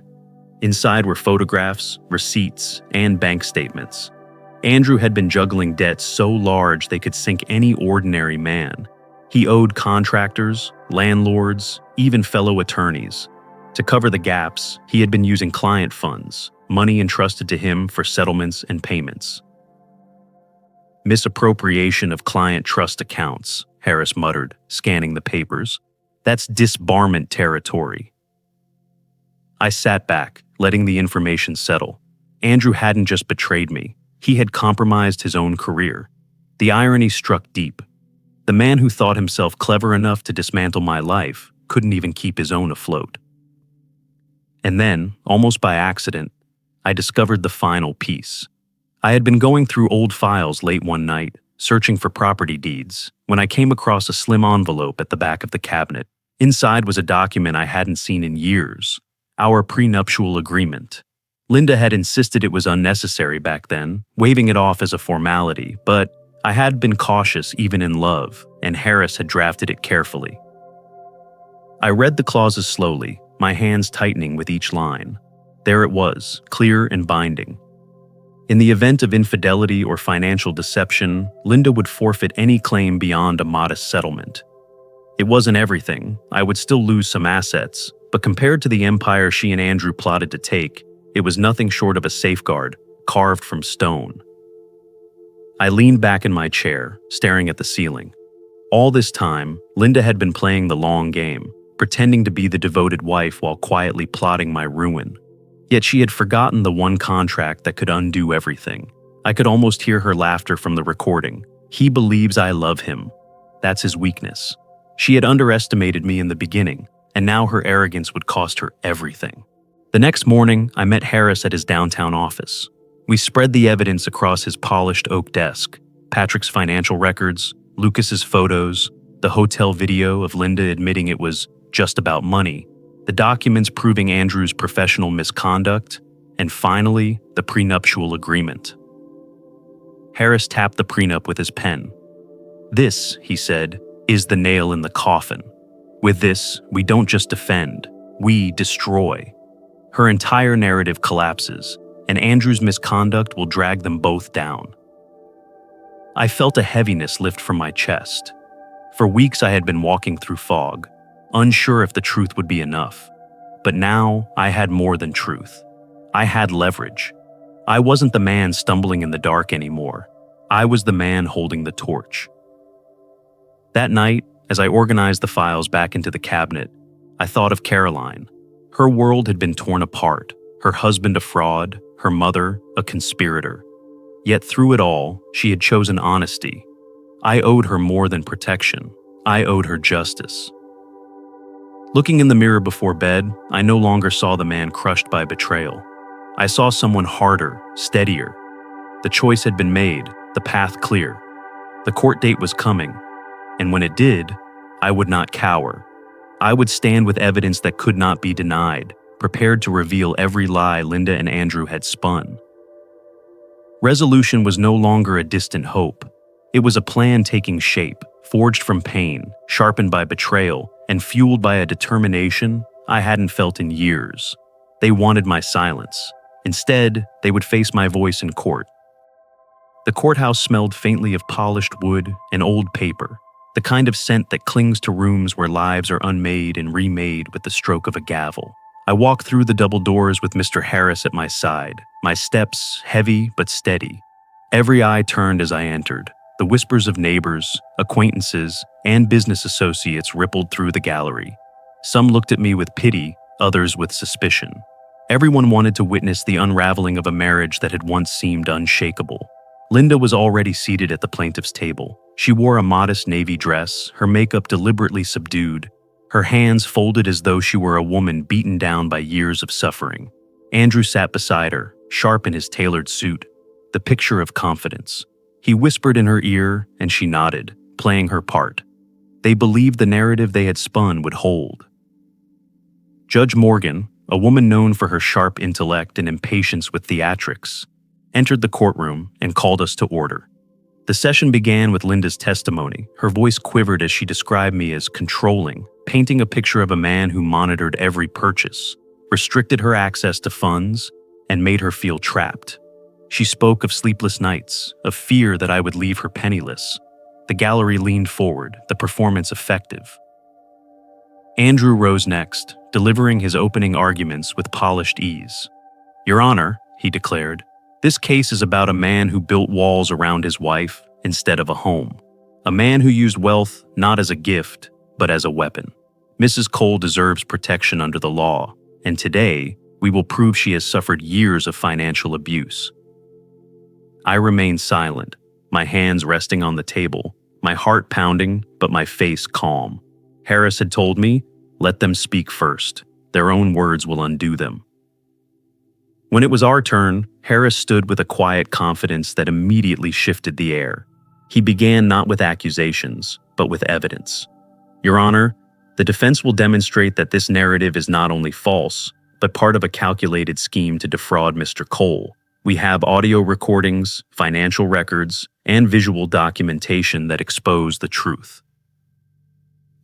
Inside were photographs, receipts, and bank statements. Andrew had been juggling debts so large they could sink any ordinary man. He owed contractors, landlords, even fellow attorneys. To cover the gaps, he had been using client funds, money entrusted to him for settlements and payments. Misappropriation of client trust accounts, Harris muttered, scanning the papers. That's disbarment territory. I sat back, letting the information settle. Andrew hadn't just betrayed me. He had compromised his own career. The irony struck deep. The man who thought himself clever enough to dismantle my life couldn't even keep his own afloat. And then, almost by accident, I discovered the final piece. I had been going through old files late one night, searching for property deeds, when I came across a slim envelope at the back of the cabinet. Inside was a document I hadn't seen in years, our prenuptial agreement. Linda had insisted it was unnecessary back then, waving it off as a formality, but I had been cautious even in love, and Harris had drafted it carefully. I read the clauses slowly, my hands tightening with each line. There it was, clear and binding. In the event of infidelity or financial deception, Linda would forfeit any claim beyond a modest settlement. It wasn't everything. I would still lose some assets, but compared to the empire she and Andrew plotted to take, it was nothing short of a safeguard, carved from stone. I leaned back in my chair, staring at the ceiling. All this time, Linda had been playing the long game, pretending to be the devoted wife while quietly plotting my ruin. Yet she had forgotten the one contract that could undo everything. I could almost hear her laughter from the recording. He believes I love him. That's his weakness. She had underestimated me in the beginning, and now her arrogance would cost her everything. The next morning, I met Harris at his downtown office. We spread the evidence across his polished oak desk: Patrick's financial records, Lucas's photos, the hotel video of Linda admitting it was just about money, the documents proving Andrew's professional misconduct, and finally, the prenuptial agreement. Harris tapped the prenup with his pen. "This," he said, "is the nail in the coffin. With this, we don't just defend, we destroy." Her entire narrative collapses, and Andrew's misconduct will drag them both down. I felt a heaviness lift from my chest. For weeks I had been walking through fog, unsure if the truth would be enough. But now I had more than truth. I had leverage. I wasn't the man stumbling in the dark anymore. I was the man holding the torch. That night, as I organized the files back into the cabinet, I thought of Caroline. Her world had been torn apart, her husband a fraud, her mother a conspirator. Yet through it all, she had chosen honesty. I owed her more than protection. I owed her justice. Looking in the mirror before bed, I no longer saw the man crushed by betrayal. I saw someone harder, steadier. The choice had been made, the path clear. The court date was coming, and when it did, I would not cower. I would stand with evidence that could not be denied, prepared to reveal every lie Linda and Andrew had spun. Resolution was no longer a distant hope. It was a plan taking shape, forged from pain, sharpened by betrayal, and fueled by a determination I hadn't felt in years. They wanted my silence. Instead, they would face my voice in court. The courthouse smelled faintly of polished wood and old paper, the kind of scent that clings to rooms where lives are unmade and remade with the stroke of a gavel. I walked through the double doors with Mr. Harris at my side, my steps heavy but steady. Every eye turned as I entered. The whispers of neighbors, acquaintances, and business associates rippled through the gallery. Some looked at me with pity, others with suspicion. Everyone wanted to witness the unraveling of a marriage that had once seemed unshakable. Linda was already seated at the plaintiff's table. She wore a modest navy dress, her makeup deliberately subdued, her hands folded as though she were a woman beaten down by years of suffering. Andrew sat beside her, sharp in his tailored suit, the picture of confidence. He whispered in her ear, and she nodded, playing her part. They believed the narrative they had spun would hold. Judge Morgan, a woman known for her sharp intellect and impatience with theatrics, entered the courtroom and called us to order. The session began with Linda's testimony. Her voice quivered as she described me as controlling, painting a picture of a man who monitored every purchase, restricted her access to funds, and made her feel trapped. She spoke of sleepless nights, of fear that I would leave her penniless. The gallery leaned forward, the performance effective. Andrew rose next, delivering his opening arguments with polished ease. "Your Honor," he declared, "this case is about a man who built walls around his wife instead of a home. A man who used wealth not as a gift, but as a weapon. Mrs. Cole deserves protection under the law, and today we will prove she has suffered years of financial abuse." I remained silent, my hands resting on the table, my heart pounding, but my face calm. Harris had told me, "Let them speak first. Their own words will undo them." When it was our turn, Harris stood with a quiet confidence that immediately shifted the air. He began not with accusations, but with evidence. "Your Honor, the defense will demonstrate that this narrative is not only false, but part of a calculated scheme to defraud Mr. Cole. We have audio recordings, financial records, and visual documentation that expose the truth."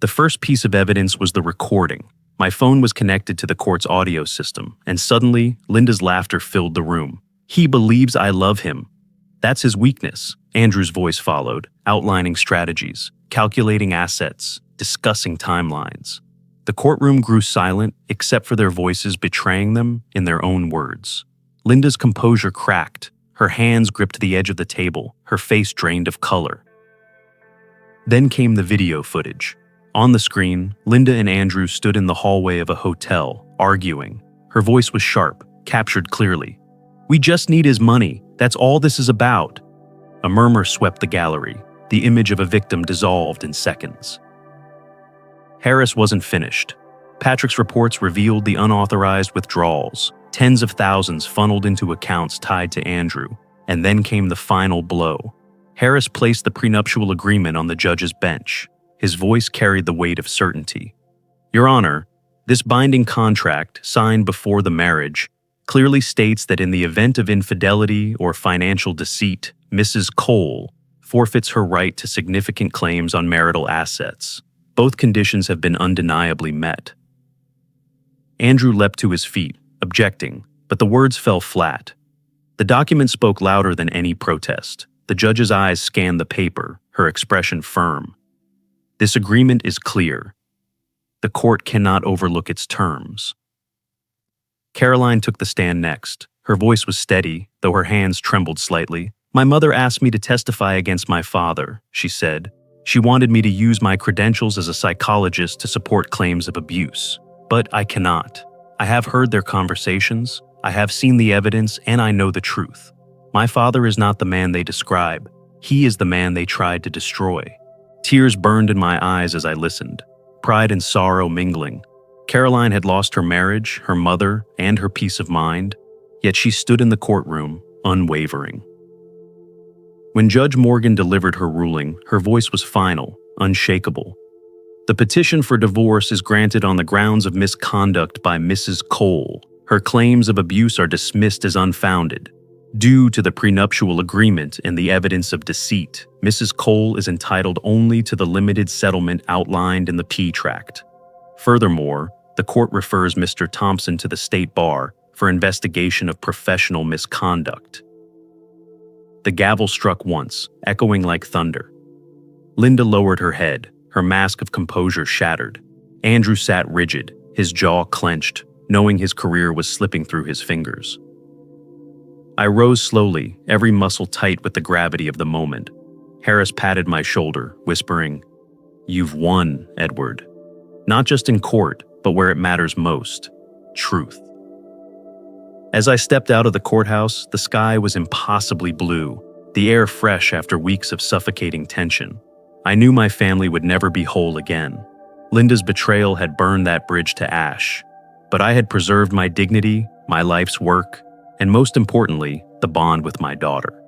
The first piece of evidence was the recording. My phone was connected to the court's audio system, and suddenly, Linda's laughter filled the room. "He believes I love him. That's his weakness," Andrew's voice followed, outlining strategies, calculating assets, discussing timelines. The courtroom grew silent, except for their voices betraying them in their own words. Linda's composure cracked. Her hands gripped the edge of the table, her face drained of color. Then came the video footage. On the screen, Linda and Andrew stood in the hallway of a hotel, arguing. Her voice was sharp, captured clearly. "We just need his money. That's all this is about." A murmur swept the gallery. The image of a victim dissolved in seconds. Harris wasn't finished. Patrick's reports revealed the unauthorized withdrawals. Tens of thousands funneled into accounts tied to Andrew. And then came the final blow. Harris placed the prenuptial agreement on the judge's bench. His voice carried the weight of certainty. "Your Honor, this binding contract, signed before the marriage, clearly states that in the event of infidelity or financial deceit, Mrs. Cole forfeits her right to significant claims on marital assets. Both conditions have been undeniably met." Andrew leapt to his feet, objecting, but the words fell flat. The document spoke louder than any protest. The judge's eyes scanned the paper, her expression firm. "This agreement is clear. The court cannot overlook its terms." Caroline took the stand next. Her voice was steady, though her hands trembled slightly. "My mother asked me to testify against my father," she said. "She wanted me to use my credentials as a psychologist to support claims of abuse. But I cannot. I have heard their conversations, I have seen the evidence, and I know the truth. My father is not the man they describe. He is the man they tried to destroy." Tears burned in my eyes as I listened, pride and sorrow mingling. Caroline had lost her marriage, her mother, and her peace of mind, yet she stood in the courtroom, unwavering. When Judge Morgan delivered her ruling, her voice was final, unshakable. "The petition for divorce is granted on the grounds of misconduct by Mrs. Cole. Her claims of abuse are dismissed as unfounded. Due to the prenuptial agreement and the evidence of deceit, Mrs. Cole is entitled only to the limited settlement outlined in the P-Tract. Furthermore, the court refers Mr. Thompson to the state bar for investigation of professional misconduct." The gavel struck once, echoing like thunder. Linda lowered her head, her mask of composure shattered. Andrew sat rigid, his jaw clenched, knowing his career was slipping through his fingers. I rose slowly, every muscle tight with the gravity of the moment. Harris patted my shoulder, whispering, "You've won, Edward. Not just in court, but where it matters most, truth." As I stepped out of the courthouse, the sky was impossibly blue, the air fresh after weeks of suffocating tension. I knew my family would never be whole again. Linda's betrayal had burned that bridge to ash, but I had preserved my dignity, my life's work, and most importantly, the bond with my daughter.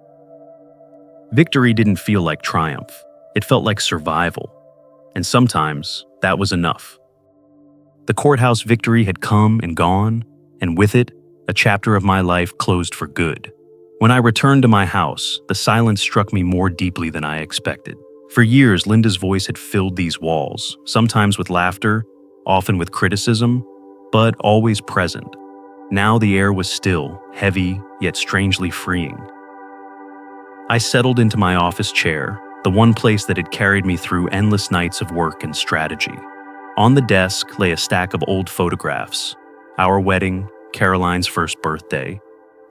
Victory didn't feel like triumph. It felt like survival. And sometimes, that was enough. The courthouse victory had come and gone, and with it, a chapter of my life closed for good. When I returned to my house, the silence struck me more deeply than I expected. For years, Linda's voice had filled these walls, sometimes with laughter, often with criticism, but always present. Now the air was still, heavy, yet strangely freeing. I settled into my office chair, the one place that had carried me through endless nights of work and strategy. On the desk lay a stack of old photographs: our wedding, Caroline's first birthday,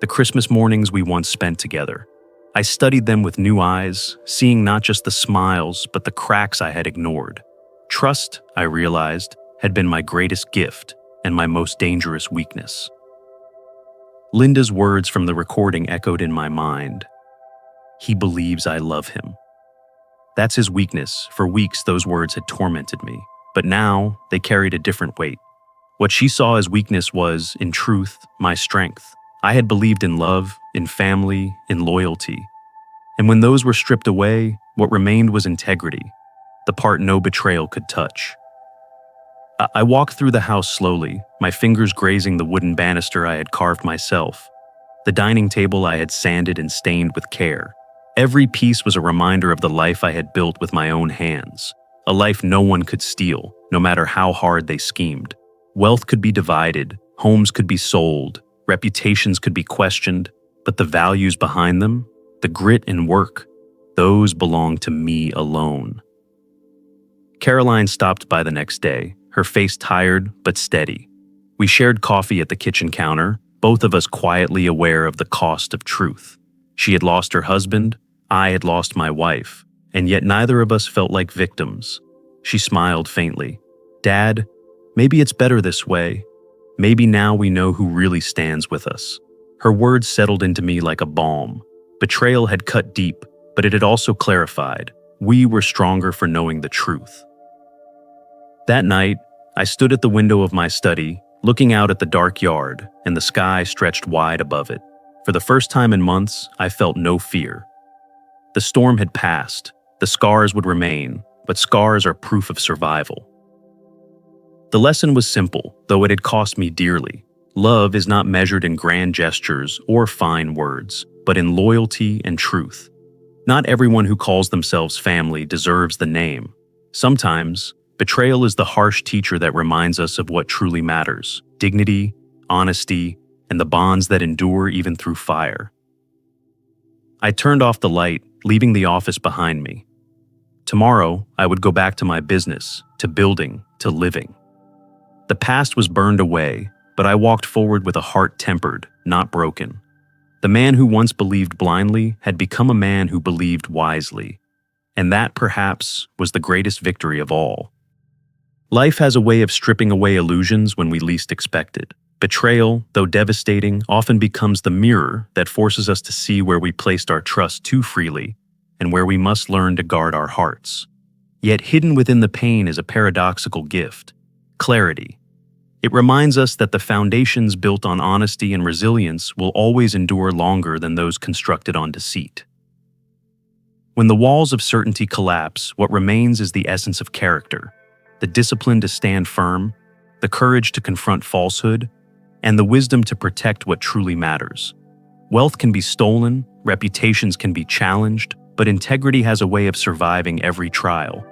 the Christmas mornings we once spent together. I studied them with new eyes, seeing not just the smiles, but the cracks I had ignored. Trust, I realized, had been my greatest gift and my most dangerous weakness. Linda's words from the recording echoed in my mind. He believes I love him. That's his weakness. For weeks, those words had tormented me, but now they carried a different weight. What she saw as weakness was, in truth, my strength. I had believed in love, in family, in loyalty. And when those were stripped away, what remained was integrity, the part no betrayal could touch. I walked through the house slowly, my fingers grazing the wooden banister I had carved myself, the dining table I had sanded and stained with care. Every piece was a reminder of the life I had built with my own hands, a life no one could steal, no matter how hard they schemed. Wealth could be divided, homes could be sold, reputations could be questioned, but the values behind them, the grit and work, those belonged to me alone. Caroline stopped by the next day, her face tired but steady. We shared coffee at the kitchen counter, both of us quietly aware of the cost of truth. She had lost her husband, I had lost my wife, and yet neither of us felt like victims. She smiled faintly. Dad, maybe it's better this way. Maybe now we know who really stands with us. Her words settled into me like a balm. Betrayal had cut deep, but it had also clarified. We were stronger for knowing the truth. That night, I stood at the window of my study, looking out at the dark yard, and the sky stretched wide above it. For the first time in months, I felt no fear. The storm had passed. The scars would remain, but scars are proof of survival. The lesson was simple, though it had cost me dearly. Love is not measured in grand gestures or fine words, but in loyalty and truth. Not everyone who calls themselves family deserves the name. Sometimes, betrayal is the harsh teacher that reminds us of what truly matters: dignity, honesty, and the bonds that endure even through fire. I turned off the light, leaving the office behind me. Tomorrow, I would go back to my business, to building, to living. The past was burned away, but I walked forward with a heart tempered, not broken. The man who once believed blindly had become a man who believed wisely. And that, perhaps, was the greatest victory of all. Life has a way of stripping away illusions when we least expect it. Betrayal, though devastating, often becomes the mirror that forces us to see where we placed our trust too freely and where we must learn to guard our hearts. Yet hidden within the pain is a paradoxical gift: clarity. It reminds us that the foundations built on honesty and resilience will always endure longer than those constructed on deceit. When the walls of certainty collapse, what remains is the essence of character: the discipline to stand firm, the courage to confront falsehood, and the wisdom to protect what truly matters. Wealth can be stolen, reputations can be challenged, but integrity has a way of surviving every trial.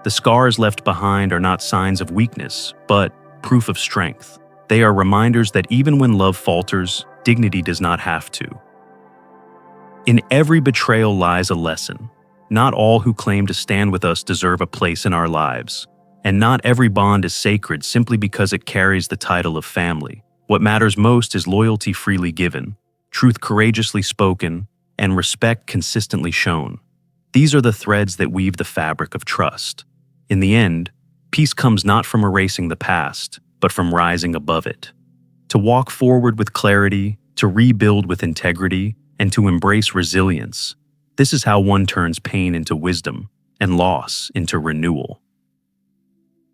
The scars left behind are not signs of weakness, but proof of strength. They are reminders that even when love falters, dignity does not have to. In every betrayal lies a lesson. Not all who claim to stand with us deserve a place in our lives, and not every bond is sacred simply because it carries the title of family. What matters most is loyalty freely given, truth courageously spoken, and respect consistently shown. These are the threads that weave the fabric of trust. In the end, peace comes not from erasing the past, but from rising above it. To walk forward with clarity, to rebuild with integrity, and to embrace resilience. This is how one turns pain into wisdom and loss into renewal.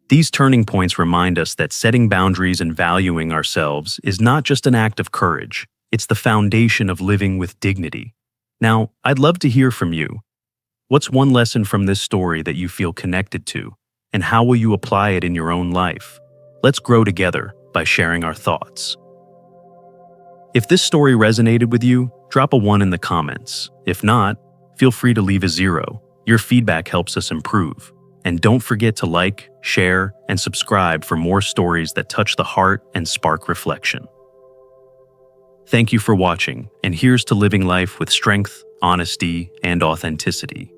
These turning points remind us that setting boundaries and valuing ourselves is not just an act of courage, it's the foundation of living with dignity. Now, I'd love to hear from you. What's one lesson from this story that you feel connected to, and how will you apply it in your own life? Let's grow together by sharing our thoughts. If this story resonated with you, drop a 1 in the comments. If not, feel free to leave a 0. Your feedback helps us improve. And don't forget to like, share, and subscribe for more stories that touch the heart and spark reflection. Thank you for watching, and here's to living life with strength, honesty, and authenticity.